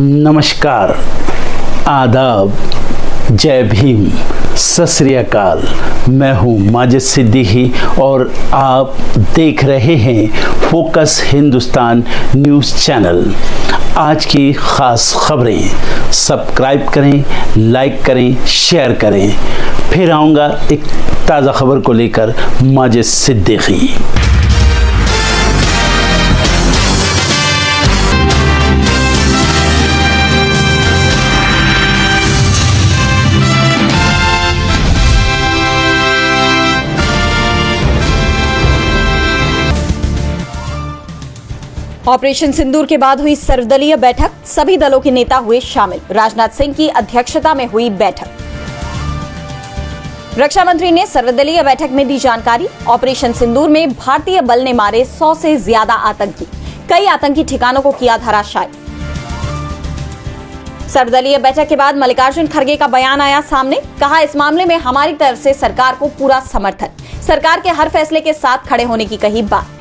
नमस्कार, आदाब, जय भीम, सत श्री अकाल। मैं हूँ माजिद सिद्दीकी और आप देख रहे हैं फोकस हिंदुस्तान न्यूज़ चैनल। आज की ख़ास खबरें सब्सक्राइब करें, लाइक करें, शेयर करें। फिर आऊँगा एक ताज़ा खबर को लेकर माजिद सिद्दीकी। ऑपरेशन सिंदूर के बाद हुई सर्वदलीय बैठक, सभी दलों के नेता हुए शामिल। राजनाथ सिंह की अध्यक्षता में हुई बैठक। रक्षा मंत्री ने सर्वदलीय बैठक में दी जानकारी। ऑपरेशन सिंदूर में भारतीय बल ने मारे 100 से ज्यादा आतंकी, कई आतंकी ठिकानों को किया धराशायी। सर्वदलीय बैठक के बाद मल्लिकार्जुन खड़गे का बयान आया सामने। कहा, इस मामले में हमारी तरफ से सरकार को पूरा समर्थन, सरकार के हर फैसले के साथ खड़े होने की कही बात।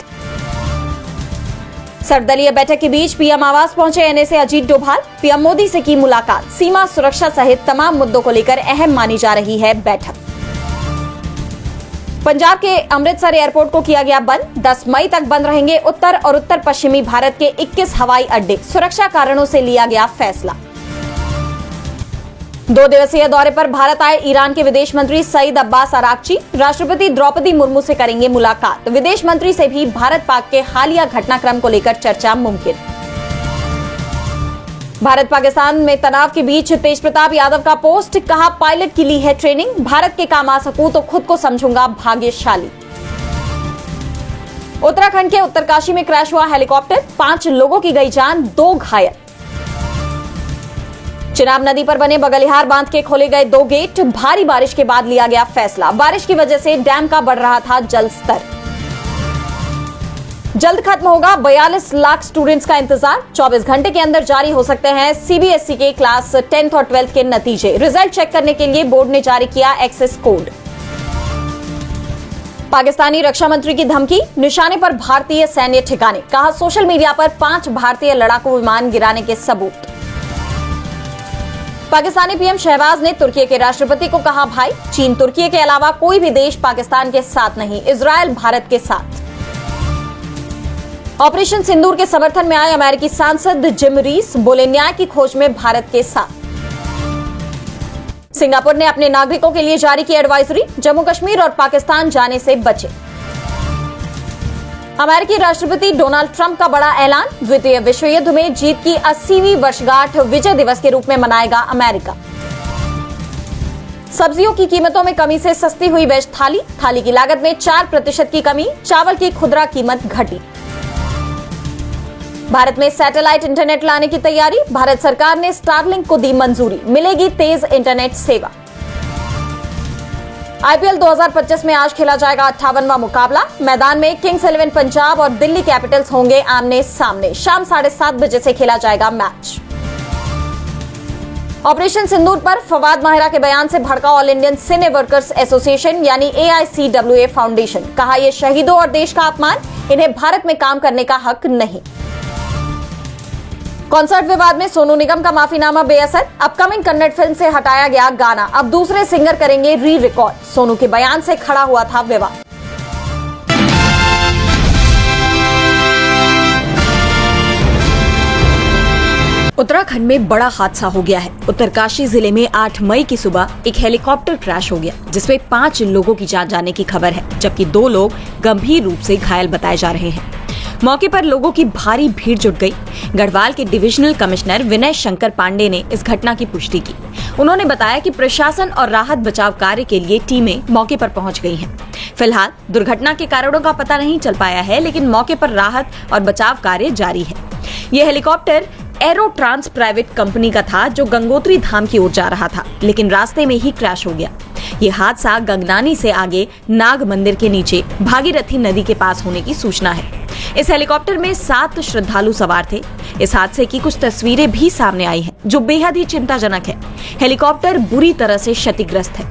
सर्वदलीय बैठक के बीच पीएम आवास पहुंचे एनएसए अजीत डोभाल। पीएम मोदी से की मुलाकात। सीमा सुरक्षा सहित तमाम मुद्दों को लेकर अहम मानी जा रही है बैठक। पंजाब के अमृतसर एयरपोर्ट को किया गया बंद। 10 मई तक बंद रहेंगे उत्तर और उत्तर पश्चिमी भारत के 21 हवाई अड्डे। सुरक्षा कारणों से लिया गया फैसला। 2 दिवसीय दौरे पर भारत आए ईरान के विदेश मंत्री सईद अब्बास अरागची। राष्ट्रपति द्रौपदी मुर्मू से करेंगे मुलाकात। विदेश मंत्री से भी भारत पाक के हालिया घटनाक्रम को लेकर चर्चा मुमकिन। भारत पाकिस्तान में तनाव के बीच तेज प्रताप यादव का पोस्ट। कहा, पायलट की ली है ट्रेनिंग, भारत के काम आ सकूं तो खुद को समझूंगा भाग्यशाली। उत्तराखंड के उत्तरकाशी में क्रैश हुआ हेलीकॉप्टर, 5 लोगों की गई जान, 2 घायल। चिनाब नदी पर बने बगलिहार बांध के खोले गए 2 गेट। भारी बारिश के बाद लिया गया फैसला। बारिश की वजह से डैम का बढ़ रहा था जल स्तर। जल्द खत्म होगा 42 लाख स्टूडेंट्स का इंतजार। 24 घंटे के अंदर जारी हो सकते हैं सीबीएसई के क्लास 10th और 12th के नतीजे। रिजल्ट चेक करने के लिए बोर्ड ने जारी किया एक्सेस कोड। पाकिस्तानी रक्षा मंत्री की धमकी, निशाने पर भारतीय सैन्य ठिकाने। कहा, सोशल मीडिया पर 5 भारतीय लड़ाकू विमान गिराने के सबूत। पाकिस्तानी पीएम शहबाज ने तुर्की के राष्ट्रपति को कहा, भाई, चीन तुर्की के अलावा कोई भी देश पाकिस्तान के साथ नहीं, इजरायल भारत के साथ। ऑपरेशन सिंदूर के समर्थन में आए अमेरिकी सांसद जिम रीस, बोले न्याय की खोज में भारत के साथ। सिंगापुर ने अपने नागरिकों के लिए जारी की एडवाइजरी, जम्मू कश्मीर और पाकिस्तान जाने से बचे। अमेरिकी राष्ट्रपति डोनाल्ड ट्रंप का बड़ा ऐलान, द्वितीय विश्व युद्ध में जीत की 80वीं वर्षगांठ विजय दिवस के रूप में मनाएगा अमेरिका। सब्जियों की कीमतों में कमी से सस्ती हुई वेज थाली। थाली की लागत में 4% की कमी। चावल की खुदरा कीमत घटी। भारत में सैटेलाइट इंटरनेट लाने की तैयारी। भारत सरकार ने स्टारलिंक को दी मंजूरी, मिलेगी तेज इंटरनेट सेवा। आईपीएल 2025 में आज खेला जाएगा 58वां मुकाबला। मैदान में किंग्स 11 पंजाब और दिल्ली कैपिटल्स होंगे आमने सामने। शाम 7:30 बजे से खेला जाएगा मैच। ऑपरेशन सिंदूर पर फवाद माहिरा के बयान से भड़का ऑल इंडियन सिने वर्कर्स एसोसिएशन यानी AICWA फाउंडेशन। कहा, यह शहीदों और देश का अपमान, इन्हें भारत में काम करने का हक नहीं। कॉन्सर्ट विवाद में सोनू निगम का माफीनामा बेअसर। अपकमिंग कन्नड़ फिल्म से हटाया गया गाना, अब दूसरे सिंगर करेंगे री रिकॉर्ड। सोनू के बयान से खड़ा हुआ था विवाद। उत्तराखंड में बड़ा हादसा हो गया है। उत्तरकाशी जिले में 8 मई की सुबह एक हेलीकॉप्टर क्रैश हो गया, जिसमें 5 लोगों की जान जाने की खबर है, जबकि 2 लोग गंभीर रूप से घायल बताए जा रहे हैं। मौके पर लोगों की भारी भीड़ जुट गई। गढ़वाल के डिविजनल कमिश्नर विनय शंकर पांडे ने इस घटना की पुष्टि की। उन्होंने बताया कि प्रशासन और राहत बचाव कार्य के लिए टीमें मौके पर पहुंच गई हैं। फिलहाल दुर्घटना के कारणों का पता नहीं चल पाया है, लेकिन मौके पर राहत और बचाव कार्य जारी है। यह helicopter aero trans private company का था, जो गंगोत्री धाम की ओर जा रहा था, लेकिन रास्ते में ही क्रैश हो गया। ये हादसा गंगनानी से आगे नाग मंदिर के नीचे भागीरथी नदी के पास होने की सूचना है। इस हेलीकॉप्टर में 7 श्रद्धालु सवार थे। इस हादसे की कुछ तस्वीरें भी सामने आई हैं, जो बेहद ही चिंताजनक है। हेलीकॉप्टर बुरी तरह से क्षतिग्रस्त है।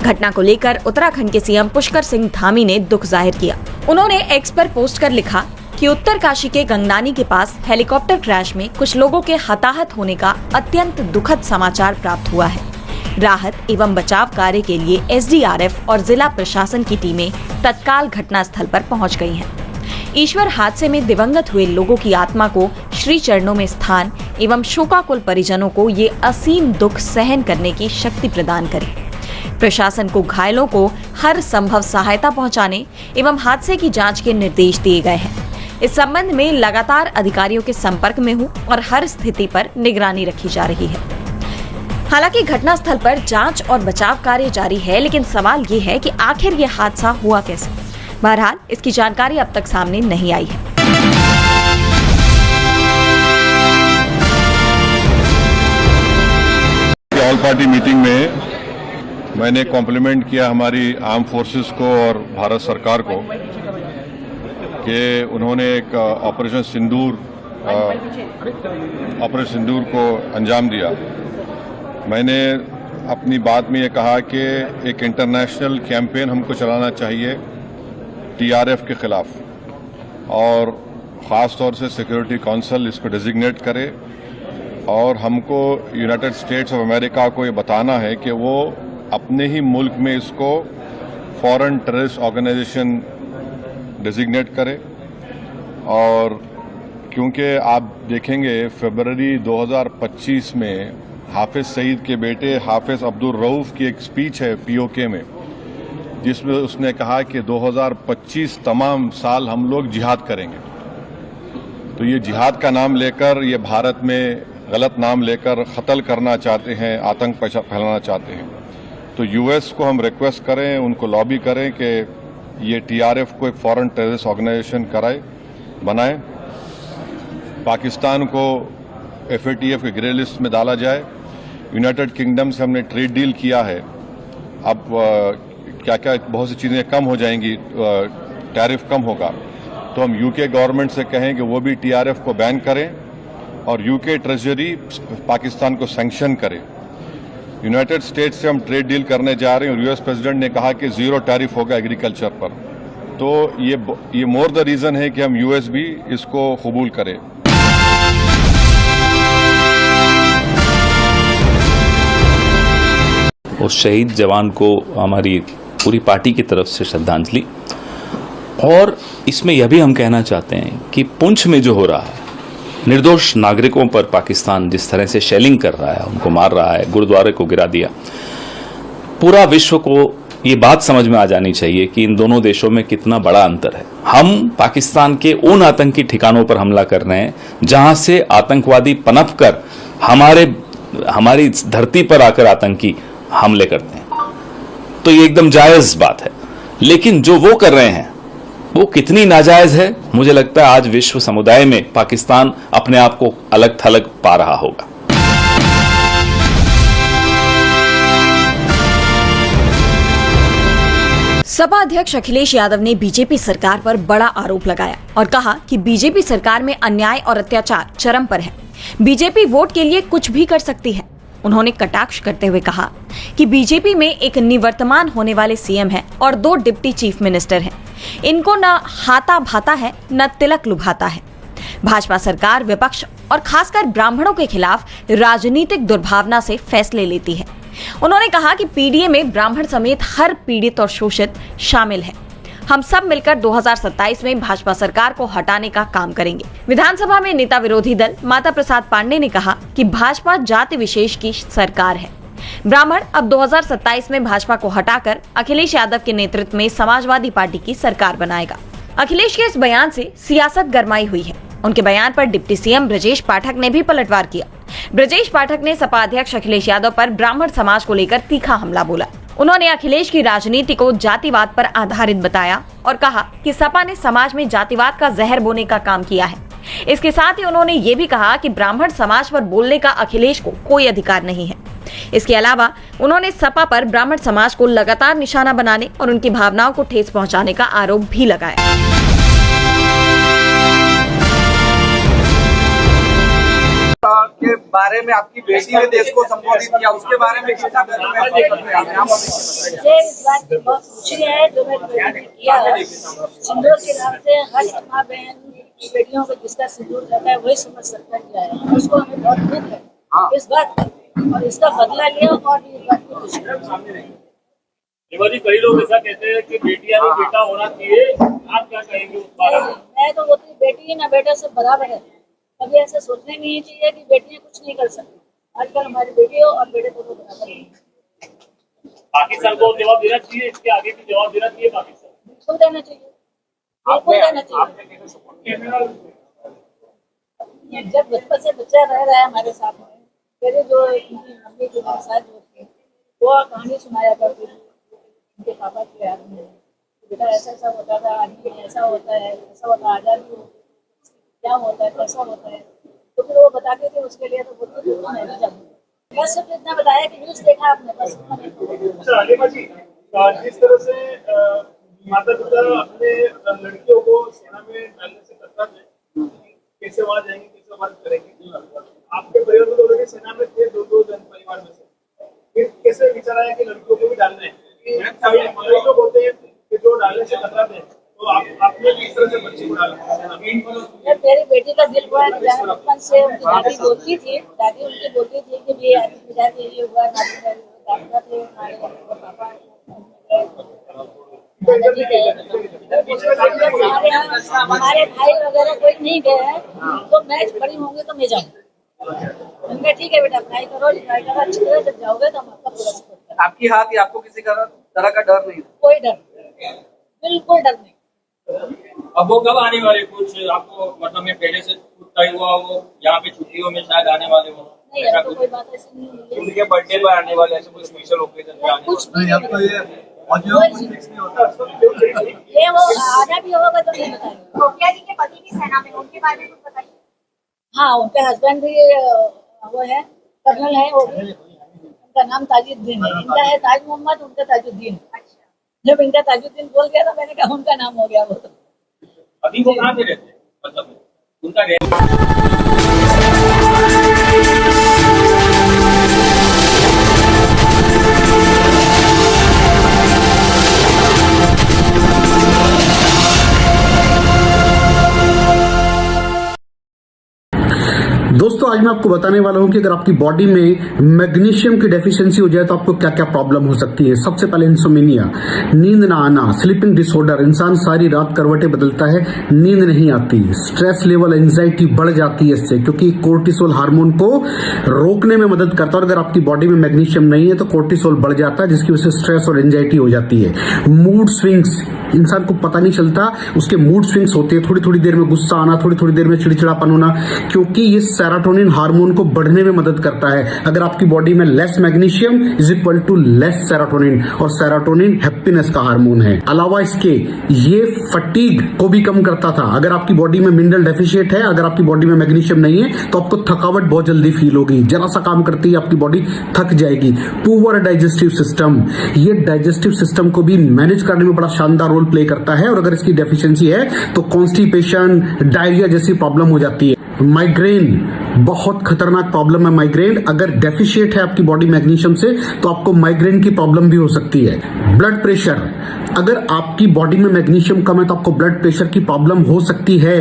घटना को लेकर उत्तराखंड के सीएम पुष्कर सिंह धामी ने दुख जाहिर किया। उन्होंने एक्स पर पोस्ट कर लिखा, कि उत्तरकाशी के गंगनानी के पास हेलीकॉप्टर क्रैश में कुछ लोगों के हताहत होने का अत्यंत दुखद समाचार प्राप्त हुआ है। राहत एवं बचाव कार्य के लिए एसडीआरएफ और जिला प्रशासन की टीमें तत्काल घटनास्थल पर पहुंच गई हैं। ईश्वर हादसे में दिवंगत हुए लोगों की आत्मा को श्री चरणों में स्थान एवं शोकाकुल परिजनों को ये असीम दुख सहन करने की शक्ति प्रदान करे। प्रशासन को घायलों को हर संभव सहायता पहुंचाने एवं हादसे की जांच के निर्देश दिए गए हैं। इस संबंध में लगातार अधिकारियों के संपर्क में हूं और हर स्थिति पर निगरानी रखी जा रही है। हालांकि घटनास्थल पर जांच और बचाव कार्य जारी है, लेकिन सवाल ये है कि आखिर ये हादसा हुआ कैसे। बहरहाल इसकी जानकारी अब तक सामने नहीं आई है। ऑल पार्टी मीटिंग में मैंने कॉम्प्लीमेंट किया हमारी आर्म फोर्सेस को और भारत सरकार को कि उन्होंने एक ऑपरेशन सिंदूर को अंजाम दिया। मैंने अपनी बात में ये कहा कि एक इंटरनेशनल कैंपेन हमको चलाना चाहिए टीआरएफ के खिलाफ, और ख़ास तौर से सिक्योरिटी काउंसिल इसको डिजिग्नेट करे, और हमको यूनाइटेड स्टेट्स ऑफ अमेरिका को ये बताना है कि वो अपने ही मुल्क में इसको फॉरेन टेररिस्ट ऑर्गेनाइजेशन डिजिग्नेट करे। और क्योंकि आप देखेंगे फरवरी 2025 में हाफिज सईद के बेटे हाफिज अब्दुल रऊफ की एक स्पीच है पीओके में, जिसमें उसने कहा कि 2025 तमाम साल हम लोग जिहाद करेंगे। तो ये जिहाद का नाम लेकर, ये भारत में गलत नाम लेकर कत्ल करना चाहते हैं, आतंक फैलाना चाहते हैं। तो यूएस को हम रिक्वेस्ट करें, उनको लॉबी करें कि ये टीआरएफ को एक फॉरेन टेररिस्ट ऑर्गेनाइजेशन बनाए, पाकिस्तान को एफएटीएफ के ग्रे लिस्ट में डाला जाए। यूनाइटेड किंगडम से हमने ट्रेड डील किया है, अब क्या क्या बहुत सी चीज़ें कम हो जाएंगी, टैरिफ कम होगा। तो हम यूके गवर्नमेंट से कहें कि वो भी टीआरएफ को बैन करें, और यूके ट्रेजरी पाकिस्तान को सैंक्शन करे। यूनाइटेड स्टेट्स से हम ट्रेड डील करने जा रहे हैं, और यूएस प्रेसिडेंट ने कहा कि जीरो टैरिफ होगा एग्रीकल्चर पर। तो ये मोर द रीजन है कि हम यूएस भी इसको कबूल करें। उस शहीद जवान को हमारी पूरी पार्टी की तरफ से श्रद्धांजलि। और इसमें यह भी हम कहना चाहते हैं कि पुंछ में जो हो रहा है, निर्दोष नागरिकों पर पाकिस्तान जिस तरह से शेलिंग कर रहा है, उनको मार रहा है, गुरुद्वारे को गिरा दिया, पूरा विश्व को ये बात समझ में आ जानी चाहिए कि इन दोनों देशों में कितना बड़ा अंतर है। हम पाकिस्तान के उन आतंकी ठिकानों पर हमला कर रहे हैं जहां से आतंकवादी पनप कर हमारी धरती पर आकर आतंकी हमले करते हैं, तो ये एकदम जायज बात है। लेकिन जो वो कर रहे हैं वो कितनी नाजायज है, मुझे लगता है आज विश्व समुदाय में पाकिस्तान अपने आप को अलग थलग पा रहा होगा। सपा अध्यक्ष अखिलेश यादव ने बीजेपी सरकार पर बड़ा आरोप लगाया और कहा कि बीजेपी सरकार में अन्याय और अत्याचार चरम पर है। बीजेपी वोट के लिए कुछ भी कर सकती है। उन्होंने कटाक्ष करते हुए कहा कि बीजेपी में एक निवर्तमान होने वाले सीएम है और 2 डिप्टी चीफ मिनिस्टर हैं। इनको न हाथा भाता है न तिलक लुभाता है। भाजपा सरकार विपक्ष और खासकर ब्राह्मणों के खिलाफ राजनीतिक दुर्भावना से फैसले लेती है। उन्होंने कहा कि पीडीए में ब्राह्मण समेत हर पीड़ित और शोषित शामिल है। हम सब मिलकर 2027 में भाजपा सरकार को हटाने का काम करेंगे। विधानसभा में नेता विरोधी दल माता प्रसाद पांडे ने कहा कि भाजपा जाति विशेष की सरकार है। ब्राह्मण अब 2027 में भाजपा को हटाकर अखिलेश यादव के नेतृत्व में समाजवादी पार्टी की सरकार बनाएगा। अखिलेश के इस बयान से सियासत गरमाई हुई है। उनके बयान पर डिप्टी सीएम ब्रजेश पाठक ने भी पलटवार किया। ब्रजेश पाठक ने सपा अध्यक्ष अखिलेश यादव पर ब्राह्मण समाज को लेकर तीखा हमला बोला। उन्होंने अखिलेश की राजनीति को जातिवाद पर आधारित बताया और कहा कि सपा ने समाज में जातिवाद का जहर बोने का काम किया है। इसके साथ ही उन्होंने ये भी कहा कि ब्राह्मण समाज पर बोलने का अखिलेश को कोई अधिकार नहीं है। इसके अलावा उन्होंने सपा पर ब्राह्मण समाज को लगातार निशाना बनाने और उनकी भावनाओं को ठेस पहुंचाने का आरोप भी लगाया। के बारे में आपकी बेटी ने देश को संबोधित किया, उसके बारे में कितना इस बात की बहुत खुशी है जो मैं किया है। सिंदूर के नाम से हर माँ बहन बेटियों को जिसका सिंदूर रहता है वही समझ सकता है क्या है। उसको हमें बहुत दुख है इस बात का, और इसका बदला लिया और इस बात की खुशी है। जी, कई लोग ऐसा कहते हैं कि बेटियां नहीं बेटा होना चाहिए, आप क्या कहेंगे उस बारे में? मैं तो बोलती बेटी ना बेटा सब बराबर है। कभी ऐसा सोचने नहीं चाहिए कि बेटियां कुछ नहीं कर सकती। आजकल हमारी बेटी और बेटे दोनों बराबर है। पाकिस्तान को जवाब देना चाहिए, इसके आगे भी जवाब देना चाहिए पाकिस्तान। बिल्कुल देना चाहिए, बिल्कुल देना चाहिए। जब बचपन से बच्चा रह रहा है हमारे साथ में, मेरे जो मम्मी के साथ होती है वो कहानी सुनाया करती थी उनके पापा के याद में। बेटा ऐसा ऐसा होता था, आदमी ऐसा होता है, ऐसा होता है, आजादी क्या होता है, कैसा होता है, तो फिर वो बताते थे। उसके लिए तो बोलती थी मैं नहीं जानती। बस सिर्फ इतना बताया कि न्यूज़ देखा आपने, बस इतना नहीं। अच्छा हालिमा जी, जिस तरह से माता पिता अपने लड़कियों को सेना में डालने से कतराते हैं, कैसे वहाँ जाएंगे, कैसे वर्क करेंगे, आपके परिवार में तो ऑलरेडी सेना में थे दो जन परिवार में से, फिर कैसे विचार आया कि लड़कियों को भी डालना है? कई लोग होते हैं कि जो डालने से कतराते हैं, तो आपने भी इस तरह से बच्चे को डाला? मेरी बेटी का दिल हुआ बचपन से। उनकी दादी बोलती थी, दादी उनकी बोलती थी कि ये ये हुआ, दादा थे हमारे पापा, हमारे भाई वगैरह कोई नहीं गए हैं, तो मैच बड़ी होंगे तो मैं जाऊँगी। उनका ठीक है बेटा, पढ़ाई करो, लिखाई करो, अच्छी तरह जब जाओगे तो हम आपका पूरा सपोर्ट करेंगे। आपकी हाथ या आपको किसी तरह का डर नहीं? कोई डर नहीं, बिल्कुल डर नहीं। अब वो कब आने वाले, कुछ आपको मतलब में पहले से तय हुआ वो यहाँ पे छुट्टियों में शायद आने वाले हो? नहीं, ऐसा तो कोई बात ऐसी नहीं है। उनके बर्थडे पर आने वाले, ऐसे कोई स्पेशल ओकेजन पे आने कुछ वाले? नहीं ये वो आना भी होगा तो नहीं बताएंगे। रोकिया जी के पति भी सेना में, उनके बारे में कुछ बताइए। हाँ, उनके हस्बैंड भी वो है, कर्नल है, वो भी, उनका नाम ताजुद्दीन है। इनका है ताज मोहम्मद, उनका ताजुद्दीन। जब इनका ताजुद्दीन बोल गया तो मैंने कहा उनका नाम हो गया वो। तो अभी वो कहाँ पे रहते हैं, मतलब उनका दोस्तों आज मैं आपको बताने वाला हूं कि अगर आपकी बॉडी में मैग्नीशियम की डेफिशिएंसी हो जाए तो आपको क्या क्या प्रॉब्लम हो सकती है। सबसे पहले इंसोमेनिया, नींद ना आना, स्लीपिंग डिसऑर्डर, इंसान सारी रात करवटें बदलता है, नींद नहीं आती, स्ट्रेस लेवल, एंजाइटी बढ़ जाती है इससे, क्योंकि कोर्टिसोल हार्मोन को रोकने में मदद करता है। और अगर आपकी बॉडी में मैग्नीशियम नहीं है तो कोर्टिसोल बढ़ जाता है, जिसकी वजह से स्ट्रेस और एंजाइटी हो जाती है। मूड स्विंग्स, इंसान को पता नहीं चलता उसके मूड स्विंग्स होते हैं, थोड़ी थोड़ी देर में गुस्सा आना, थोड़ी थोड़ी देर में चिड़चिड़ापन होना, क्योंकि ये सेरोटोनिन हार्मोन को बढ़ने में मदद करता है। अगर आपकी बॉडी में less magnesium is equal to less serotonin, और सेरोटोनिन हैप्पीनेस का हार्मोन है। अलावा इसके ये फटीग को भी कम करता था। अगर आपकी बॉडी में मिनरल डेफिशिएट है, अगर आपकी बॉडी में मैग्नीशियम नहीं है तो आपको थकावट बहुत जल्दी फील होगी, जरा सा काम करती है आपकी बॉडी थक जाएगी। पुअर डाइजेस्टिव सिस्टम, ये डाइजेस्टिव सिस्टम को भी मैनेज करने में बड़ा शानदार रोल प्ले करता है, और अगर इसकी डेफिशिएंसी है तो कॉन्स्टिपेशन, डायरिया जैसी प्रॉब्लम हो जाती है। माइग्रेन बहुत खतरनाक प्रॉब्लम है। माइग्रेन अगर डेफिशिएट है आपकी बॉडी मैग्नीशियम से तो आपको माइग्रेन की प्रॉब्लम भी हो सकती है। ब्लड प्रेशर, अगर आपकी बॉडी में मैग्नीशियम कम है तो आपको ब्लड प्रेशर की प्रॉब्लम हो सकती है।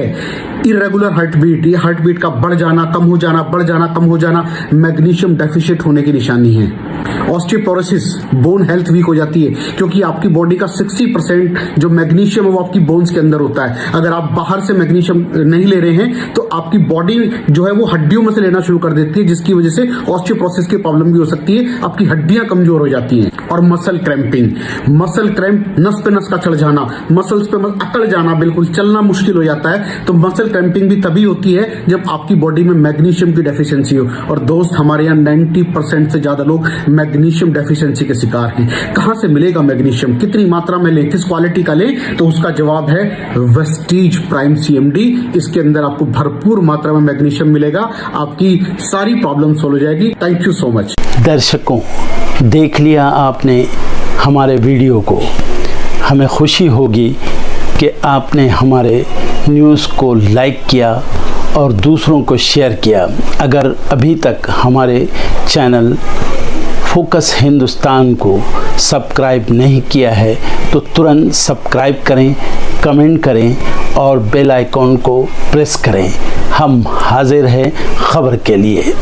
इरेगुलर हार्ट बीट, ये हार्ट बीट का बढ़ जाना, कम हो जाना, बढ़ जाना, कम हो जाना, मैग्नीशियम डेफिशिएट होने की निशानी है। ऑस्टियोपोरोसिस, बोन हेल्थ वीक हो जाती है, क्योंकि आपकी बॉडी का 60% जो मैग्नीशियम है वो आपकी बोन्स के अंदर होता है। अगर आप बाहर से मैग्नीशियम नहीं ले रहे हैं तो आपकी बॉडी जो है वो हड्डियों में से लेना शुरू कर देती है, जिसकी वजह से ऑस्टियोपोरोसिस की प्रॉब्लम भी हो सकती है, आपकी हड्डियां कमजोर हो जाती हैं। और मसल क्रैम्पिंग, मसल क्रैम्प, नस पे नस का चढ़ जाना, मसल्स पे अकड़ जाना, बिल्कुल चलना मुश्किल हो जाता है। तो मसल क्रैम्पिंग भी तभी होती है जब आपकी बॉडी में मैग्नीशियम की डेफिशिएंसी हो। और दोस्त, हमारे यहाँ 90% से ज्यादा लोग मैग्नीशियम डेफिशिएंसी के शिकार हैं। कहां से मिलेगा मैग्नीशियम, कितनी मात्रा में लें, किस क्वालिटी का लें? तो उसका जवाब है वेस्टीज प्राइम CMD। इसके अंदर आपको भरपूर मात्रा में मैग्नीशियम मिलेगा, आपकी सारी प्रॉब्लम सॉल्व हो जाएगी। Thank you so much. दर्शकों, देख लिया आपने हमारे वीडियो को। हमें खुशी होगी कि आपने हमारे न्यूज़ को लाइक किया और दूसरों को शेयर किया। अगर अभी तक हमारे चैनल फोकस हिंदुस्तान को सब्सक्राइब नहीं किया है तो तुरंत सब्सक्राइब करें, कमेंट करें और बेल आइकॉन को प्रेस करें। हम हाजिर हैं खबर के लिए।